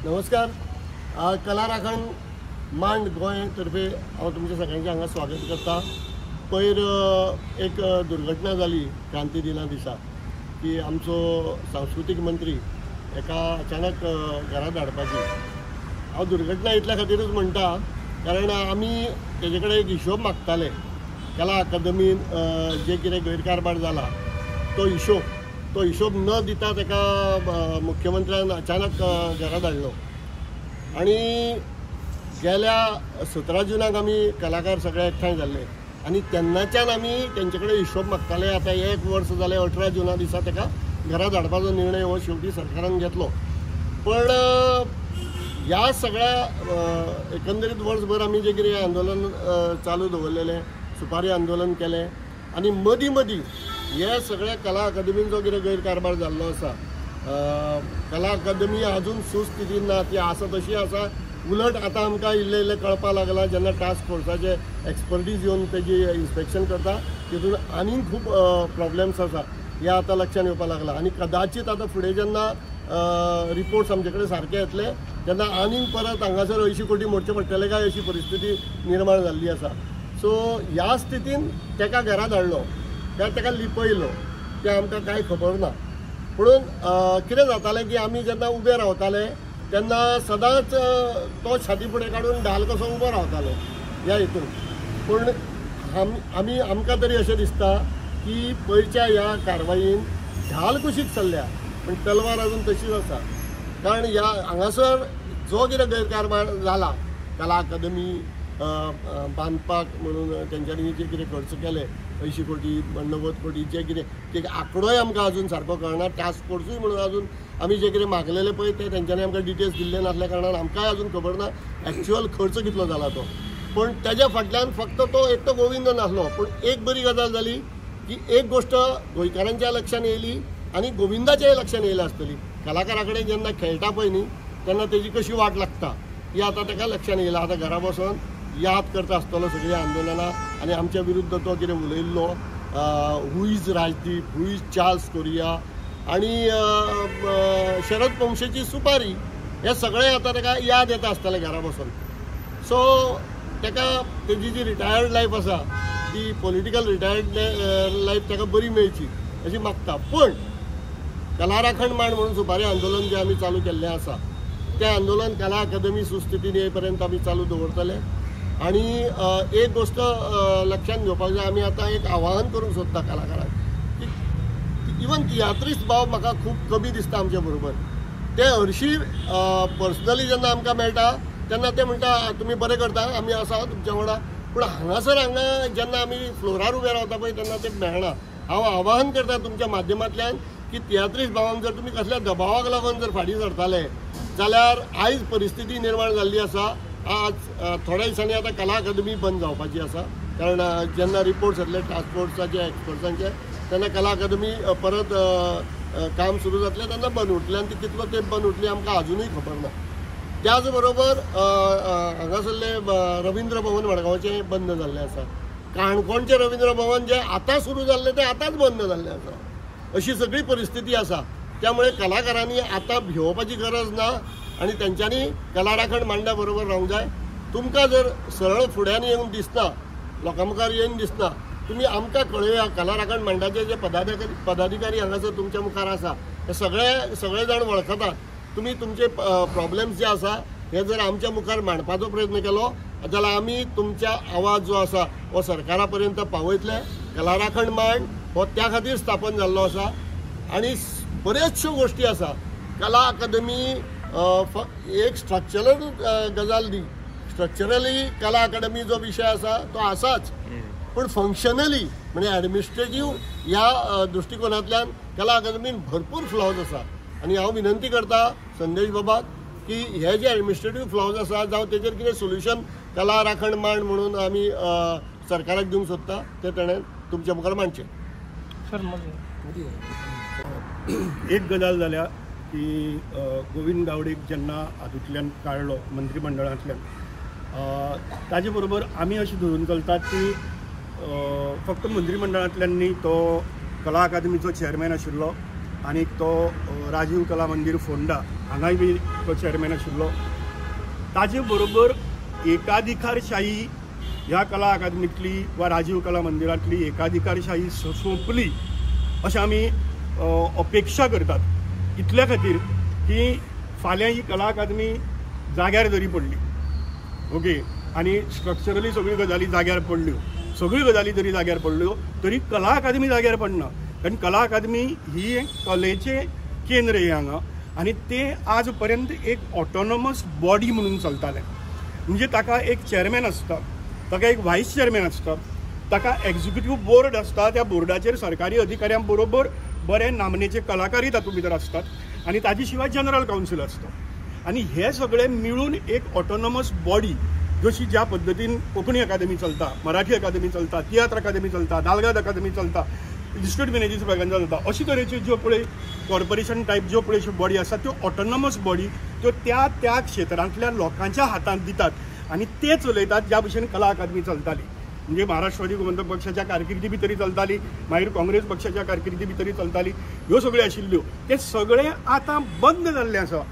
नमस्कार. कला राखण मांड गोंय तर्फे हांव तुमच्या सगळ्यांचें हांगा स्वागत करता. पयर एक दुर्घटना जाली क्रांती दिना दिसा की आमचो सांस्कृतीक मंत्री एका अचानक घरा धाडपाची. हांव दुर्घटना इतल्या खातीरच म्हणटा कारण आमी तेजे कडेन एक हिशोब मागताले. कला अकादमीन जे कितें गैरकारभार जाला तो हिशोब न दिता ताका मुख्यमंत्र्यान अचानक घरा धाडलो आणि गेल्या 17 जुनाक आमी कलाकार सगळे एकठांय जाल्ले आणि तेन्नाच्यान आमी तेंचे कडेन हिशोब मागताले. आतां 1 वर्स जालें. 18 जुना दिसा ताका घरा धाडपाचो निर्णय हो शेवटी सरकारान घेतलो. पण ह्या सगळ्या एकंदरीत वर्सभर आमी जे कितें आंदोलन चालू दवरलेलें, सुपारी आंदोलन केलें आणि मदीं हे सगळ्या कला अकादमीन जो कितें गैरकारभार जाल्लो आसा, कला अकादमी अजून सुस्थितीन ना, ती आसा तशी आसा. उलट आतां आमकां इल्लें कळपाक लागलां जेन्ना टास्क फोर्साचे एक्सपर्टीज येवन तेजी इन्स्पेक्शन करता तितून आनीक खूब प्रॉब्लेम्स आसा हे आतां लक्षांत येवपाक लागला. आणि कदाचित आतां फुडें जेन्ना रिपोर्ट्स आमचे कडेन सारके येतले तेन्ना आनीक परत हांगासर 80 कोटी मोडचे पडटले काय अशी परिस्थिती निर्माण जाल्ली आसा. सो ह्या स्थितीन ताका घरा धाडलो काय ताका लिपयलो तें आमकां कांय खबर ना. म्हणून कितें जातालें की आमी जेन्ना उबे रावताले तेन्ना सदांच तो छाती फुडें काडून ढाल कसो उबो रावतालो ह्या हितून. पूण आमकां तरी अशें दिसता की पयरच्या ह्या कारवायेन ढाल कुशीक चल्ल्या पण तलवार अजून तशीच आसा. कारण ह्या हांगासर जो कितें गैरकारभार जाला, कला अकादमी बांदपाक म्हणून तेंच्यांनी जे कितें खर्च केले 80 कोटी 90 कोटी जे कितें ते आंकडोय आमकां अजून सारको कळना. टास्क फोर्सूय म्हणून अजून आमी जे कितें मागलेले पळय ते तेंच्यांनी आमकां डिटेल्स दिल्ले नासल्या कारणान आमकांय अजून खबर ना एक्चुअल खर्च कितलो जाला तो. पण तेज्या फाटल्यान फक्त तो एकटो गोविंद नासलो. पूण एक बरी गजाल जाली की एक गोश्ट गोंयकारांच्या लक्षान येयली आणि गोविंदाच्याय लक्षान येयली आसतली. कलाकारा कडेन जेन्ना खेळटा पळय न्ही तेन्ना तेजी कशी वाट लागता ही आतां ताका लक्षान येयला. आतां घरा बसून याद करता आसतलो सगळी आंदोलनां आणि आमच्या विरुद्ध तो कितें उलयल्लो, who is Rajdeep, who is Charles Correa आणि शरद पंशेची सुपारी हे सगळें आतां ताका याद येता आसतलें घरा बसून. सो ताका तेजी जी रिटायर्ड लायफ आसा ती पॉलिटिकल रिटायर्ड लायफ ताका बरी मेळची अशी मागता. पण कला राखण मांड म्हणून सुपारी आंदोलन जे आमी चालू केल्लें आसा तें आंदोलन कला अकादमी सुस्थितीन येय पर्यंत आमी चालू दवरतले. आणि एक गोष्ट लक्षात घेवपाक जाय, आमी आतां एक आवाहन करूंक सोदता कलाकारांक की इवन तियात्रीस्ट भाव म्हाका खूब कमी दिसता आमच्या बरोबर. ते हरशीं पर्सनली जेन्ना आमकां मेळटा तेन्ना ते म्हणटा तुमी बरें करता, आमी आसा तुमच्या वांगडा. पूण हांगासर जेन्ना आमी फ्लोरार उबे रावता पळय तेन्ना ते मेळना. हांव आवाहन करता तुमच्या माध्यमांतल्यान की तियात्रीस्ट भावांक जर तुमी कसल्या दबावाक लागून जर फाटीं सरताले जाल्यार आयज परिस्थिती निर्माण जाल्ली आसा. आज थोड्या दिसांनी आतां कला अकादमी बंद जावपाची आसा कारण जेन्ना रिपोर्ट्स येतले टास्क फोर्साचे एक्सपर्ट्सांचे तेन्ना कला अकादमी परत काम सुरू जातलें तेन्ना बंद उरतलें. आनी ती कितलो तेंप बंद उरतली आमकां अजुनूय खबर ना. त्याच बरोबर हांगासरले रवींद्र भवन मडगांवचें बंद जाल्लें आसा. काणकोणचें रवींद्र भवन जें आतां सुरू जाल्लें तें आतांच बंद जाल्लें आसा. अशी सगळी परिस्थिती आसा. त्यामुळे कलाकारांनी आतां भिवपाची गरज ना आणि त्यांच्यानी कला राखण मांडा बरोबर रावंक जाय. तुमकां जर सरळ फुड्यान येवन दिसना, लोकां मुखार येवन दिसना, तुमी आमकां कळया. कला राखण मांडाचे जे पदाधिकारी हांगासर तुमच्या मुखार आसा हे सगळे जाण वळखतात. तुमी तुमचे प्रॉब्लेम्स जे आसा हे जर आमच्या मुखार मांडपाचो प्रयत्न केलो जाल्यार आमी तुमच्या आवाज जो आसा हो सरकारा पर्यंत पावयतले. कला राखण मांड हो त्या खातीर स्थापन जाल्लो आसा आणि बऱ्याचश्यो गोश्टी आसा. कला अकादमी एक स्ट्रक्चरल गजाल न्ही. स्ट्रक्चरली कला अकादमी जो विषय आसा तो आसाच, पण फंक्शनली म्हणजे ॲडमिनिस्ट्रेटीव ह्या दृश्टिकोनांतल्यान कला अकादमीन भरपूर फ्लॉज आसा. आणि हांव विनंती करता संदेश बाबाक की हे जे ॲडमिनिस्ट्रेटीव फ्लॉज आसा जावं तेजेर कितें सोल्युशन कला राखण मांड म्हणून आमी सरकाराक दिवंक सोदता ते ताणें तुमच्या मुखार मांडचें. एक गजाल जाल्या की गोविंद गावडेक जेन्ना हातूंतल्यान काडलो मंत्रिमंडळांतल्यान ताजे बरोबर आमी अशें धरून चलतात की फक्त मंत्रिमंडळांतल्यान न्ही, तो कला अकादमीचो चेअरमॅन आशिल्लो आनी तो राजीव कला मंदिर फोंडा हांगाय बी तो चेअरमॅन आशिल्लो. ताजे बरोबर एकाधिकारशाही ह्या कला अकादमींतली वा राजीव कला मंदिरांतली एकाधिकारशाही सोंपली अशें आमी अपेक्षा करतात. इतल्या खातीर की फाल्यां ही कला अकादमी जाग्यार जरी पडली, ओके, आनी स्ट्रक्चरली सगळ्यो गजाली जाग्यार पडल्यो, सगळ्यो गजाली जरी जाग्यार पडल्यो तरी कला अकादमी जाग्यार पडना. कारण कला अकादमी ही एक कलेचें केंद्र हें हांगा, आनी तें आज पर्यंत एक ऑटोनॉमस बॉडी म्हणून चलतालें. म्हणजे ताका एक चेअरमॅन आसता, ताका एक व्हायस चेअरमॅन आसता, ताका एक्झिक्युटीव बोर्ड आसता. त्या बोर्डाचेर सरकारी अधिकाऱ्यां बरोबर बरे नामनेचे कलाकारूय तातूंत भितर असतात, आनी ताजे शिवाय जनरल कावन्सील आसता. आनी हे सगळे मिळून एक ऑटोनॉमस बॉडी, जशी ज्या पद्दतीन कोंकणी अकादमी चलता, मराठी अकादमी चलता, तियात्र अकादमी चलता, दालगाद अकादमी चलता, इन्स्टिट्यूट मॅनेजीस प्रगांजा चलता, अशे तरेच्यो ज्यो पळय कॉर्पोरेशन टायप ज्यो पळय बॉडी आसा त्यो ऑटोनॉमस बॉडी त्यो त्या त्या क्षेत्रांतल्या लोकांच्या हातांत दितात आनी ते चलयतात. ज्या भशेन कला अकादमी चलताली, म्हणजे महाराष्ट्रवादी गोमंतक पक्षाच्या कारकिर्दी भितरी चलताली, मागीर काँग्रेस पक्षाच्या कारकिर्दी भितरी चलताली, ह्यो सगळ्यो आशिल्ल्यो ते सगळे आतां बंद जाल्ले आसा.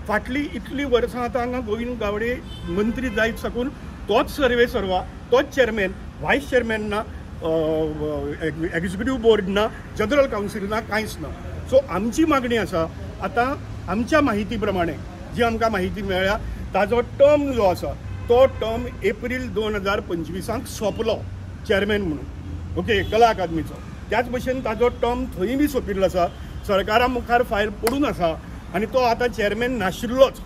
फाटली इतली वर्सां आतां हांगा गोविंद गावडे मंत्री जायत साकून तोच सर्वे सर्वा, तोच चेअरमॅन, व्हायस चेअरमॅन ना, एक्झिक्युटीव बोर्ड ना, जनरल कावन्सील ना, कांयच ना. सो आमची मागणी आसा आतां आमच्या माहिती प्रमाणे जी आमकां माहिती मेळ्ळ्या ताजो टर्म जो आसा तो टर्म एप्रील 2025 सोंपलो चेअरमॅन म्हणून, ओके, कला अकादमीचो. त्याच भशेन ताजो टर्म थंय बी सोंपिल्लो आसा, सरकारा मुखार फायल पडून आसा आनी तो आतां चेअरमॅन नाशिल्लोच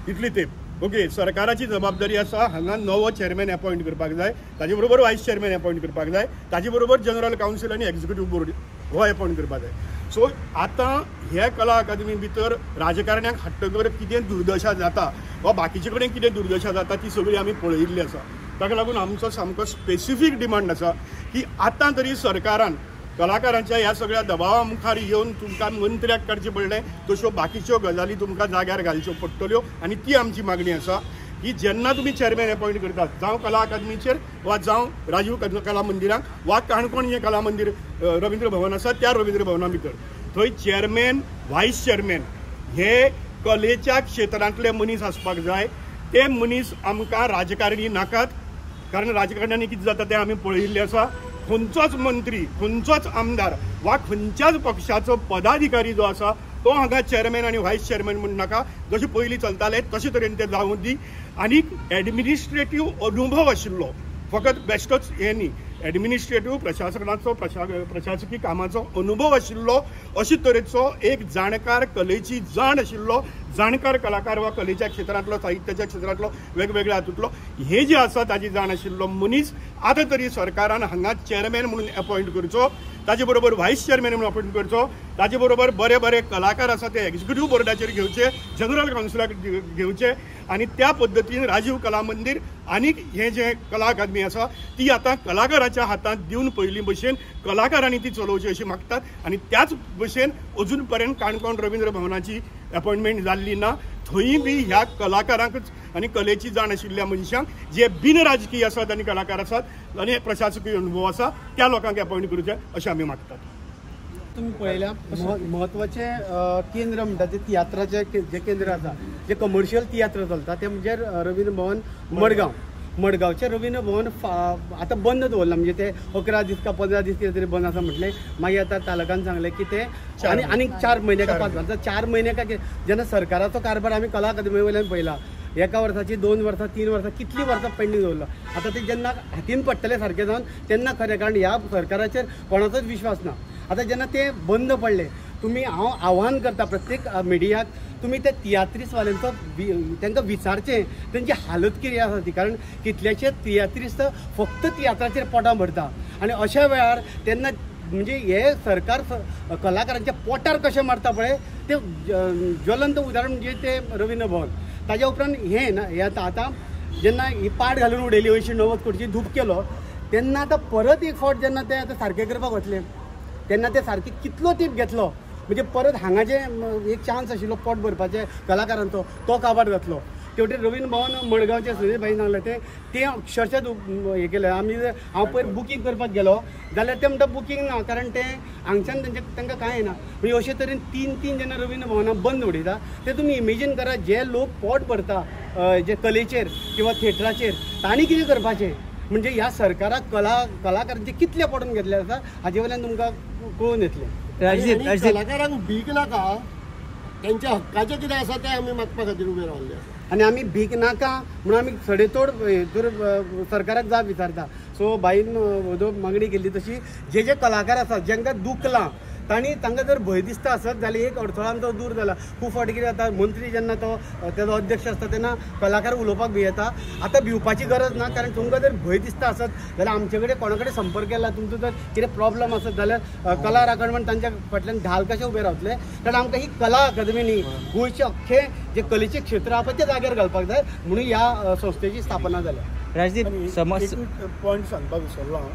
इतली तेप. ओके, सरकाराची जबाबदारी आसा हांगा नवो चेअरमॅन अपॉयंट करपाक जाय, ताजे बरोबर व्हायस चेअरमॅन अपॉयंट करपाक जाय, ताजे बरोबर जनरल कावन्सील आनी एक्झिक्युटीव बोर्ड हो अपॉयंट करपाक जाय. सो आतां हे कला अकादमी भितर राजकारण्यांक हाडटकर कितें दुर्दशा जाता वा बाकीचे कडेन कितें दुर्दशा जाता ती सगळी आमी पळयिल्ली आसा. ताका लागून आमचो सामको स्पेसिफीक डिमांड आसा की आतां तरी सरकारान कलाकारांच्या ह्या सगळ्या दबावा मुखार येवन तुमकां मंत्र्याक काडचें पडलें, तश्यो बाकीच्यो गजाली तुमकां जाग्यार घालच्यो पडटल्यो. आनी ती आमची मागणी आसा की जेन्ना तुमी चेअरमॅन अपॉयंट करतात, जावं कला अकादमीचेर वा जावं राजीव कला मंदिराक वा काणकोण जें कला मंदिर रवींद्र भवन आसा त्या रवींद्र भवना भितर, थंय चेअरमॅन, व्हायस चेअरमॅन हे कलेच्या क्षेत्रांतले मनीस आसपाक जाय. ते मनीस आमकां राजकारणी नाकात, कारण राजकारण्यांनी कितें जाता तें आमी पळयिल्लें आसा. खंयचोच मंत्री, खंयचोच आमदार वा खंयच्याच पक्षाचो पदाधिकारी जो आसा तो हांगा चेअरमॅन आनी व्हायस चेअरमॅन म्हूण नाका. जशें पयलीं चलतालें तशे तरेन ते जावं दी. आनीक एडमिनिस्ट्रेटीव अनुभव आशिल्लो, फकत बेश्टोच हे न्ही, एडमिनिस्ट्रेटीव प्रशासनाचो प्रशासकी कामाचो अनुभव आशिल्लो, अशे तरेचो एक जाणकार, कलेची जाण आशिल्लो जाणकार कलाकार वा कलेच्या क्षेत्रांतलो, साहित्याच्या क्षेत्रांतलो, वेगवेगळ्या हातूंतलो हे जे आसा ताजी जाण आशिल्लो मनीस आतां तरी सरकारान हांगा चेअरमॅन म्हणून अपॉयंट करचो, ताजे बरोबर व्हायस चेअरमॅन म्हणून अपॉयंट करचो, ताजे बरोबर बरे बरे कलाकार आसा ते एक्झिक्युटीव बोर्डाचेर घेवचे, जनरल कावन्सिलाक घेवचे आनी त्या पद्दतीन राजीव कला मंदिर आनीक हे जे कला अकादमी आसा ती आतां कलाकाराच्या हातांत दिवन पयलीं भशेन कलाकारांनी ती चलोवची अशी मागतात. आनी त्याच भशेन अजून पर्यंत काणकोण रवींद्र भवनाची अपॉयंटमेंट जाल्ली ना. थंय बी ह्या कलाकारांकच आनी कलेची जाण आशिल्ल्या मनशांक जे बिन राजकीय आसात आनी कलाकार आसात आनी प्रशासकीय अनुभव आसा त्या लोकांक अपॉयंट करचे अशें आमी मागतात. तुम्ही पळयल्या महत्वाचे केंद्र म्हणटा ते तियात्राचे जे केंद्र आसा, जे कमर्शियल तियात्र चलता ते म्हणजे रवींद्र भवन मडगांव. मडगांवचे रवींद्र भवन आतां बंद दवरला, म्हणजे ते 11 दीस का 15 दीस कितें तरी बंद आसा म्हटलें. मागीर आतां तालुक्यान सांगलें की ते आनी 4 महिने का 5 वर्सां 4 महिने का जेन्ना सरकाराचो कारभार आमी कला अकादमी वयल्यान पळयला, 1 वर्साची 2 वर्सां 3 वर्सां कितलीं वर्सां पेंडींग दवरला. आतां ते जेन्ना हातीन पडटलें सारकें जावन तेन्ना खरें, कारण ह्या सरकाराचेर कोणाचोच विश्वास ना. आतां जेन्ना ते बंद पडले, तुमी हांव आव्हान करता प्रत्येक मिडियाक, तुमी ते तियात्रीस्टवाल्यांचो तांकां विचारचें तेंची हालत कितें आसा ती. कारण कितलेशेच तियात्रीस्ट फक्त तियात्राचेर पोटां भरता आनी अशा वेळार तेन्ना म्हणजे हे सरकार कलाकारांच्या पोटार कशें मारता पळय ते ज्वलंत उदाहरण म्हणजे ते रवींद्र भवन. ताज्या उपरांत हें ना, हे आतां जेन्ना ही पाट घालून उडयली 90 कोटीची धूप केलो तेन्ना आतां परत एक फावट जेन्ना ते आतां सारकें करपाक वतले तेन्ना ते सारकें कितलो तेंप घेतलो, म्हणजे परत हांगा जे एक चान्स आशिल्लो पोट भरपाचे कलाकारांचो तो काबार जातलो. तेवटेन रवींद्र भवन मडगांवचे सुनील भाई सांगलें ते अक्षरशः हे केलें आमी हांव पयर बुकींग करपाक गेलो जाल्यार ते म्हणटा बुकींग ना कारण ते हांगच्यान तांकां कांय येना म्हणजे अशे तरेन तीन जेन्ना रवींद्र भवनां बंद उडयता ते तुमी इमेजीन करा जे लोक पोट भरता जे कलेचेर किंवा थिएटराचेर तांणी कितें करपाचें म्हणजे ह्या सरकाराक कलाकारांचे कितले पडून घेतले आसा हाजे वयल्यान तुमकां कळून येतलें. आणि कलाकारांक भीक नाका त्यांच्या हक्काचें कितें आसा तें आमी मागपा खातीर उबे रावल्ले आसा आणि आमी भीक नाका म्हणून आमी सडेतोड सरकाराक जाप विचारता. सो बाईन मागणी केल्ली तशी जे कलाकार आसात जांकां दुखलां तांकां जर भंय दिसता आसत जाल्यार एक अडथळो आमचो दूर जाला. खूब फावटी कितें जाता मंत्री जेन्ना तेजो अध्यक्ष आसता तेन्ना कलाकार उलोवपाक भियेता. आतां भिवपाची गरज ना कारण तुमकां जर भंय दिसता आसत जाल्यार आमचे कडेन कोणा कडेन संपर्क केला तुमचो जर कितें प्रॉब्लम आसत जाल्यार कला राखणमण तांच्या फाटल्यान ढाल कशें उबे रावतले कारण आमकां ही कला अकादमीनी गोंयचे अख्खे जे कलेचे क्षेत्र आहा पळय ते जाग्यार घालपाक जाय म्हणून ह्या संस्थेची स्थापना जाल्या. राजदीप पॉयंट सांगपाक विसरलो हांव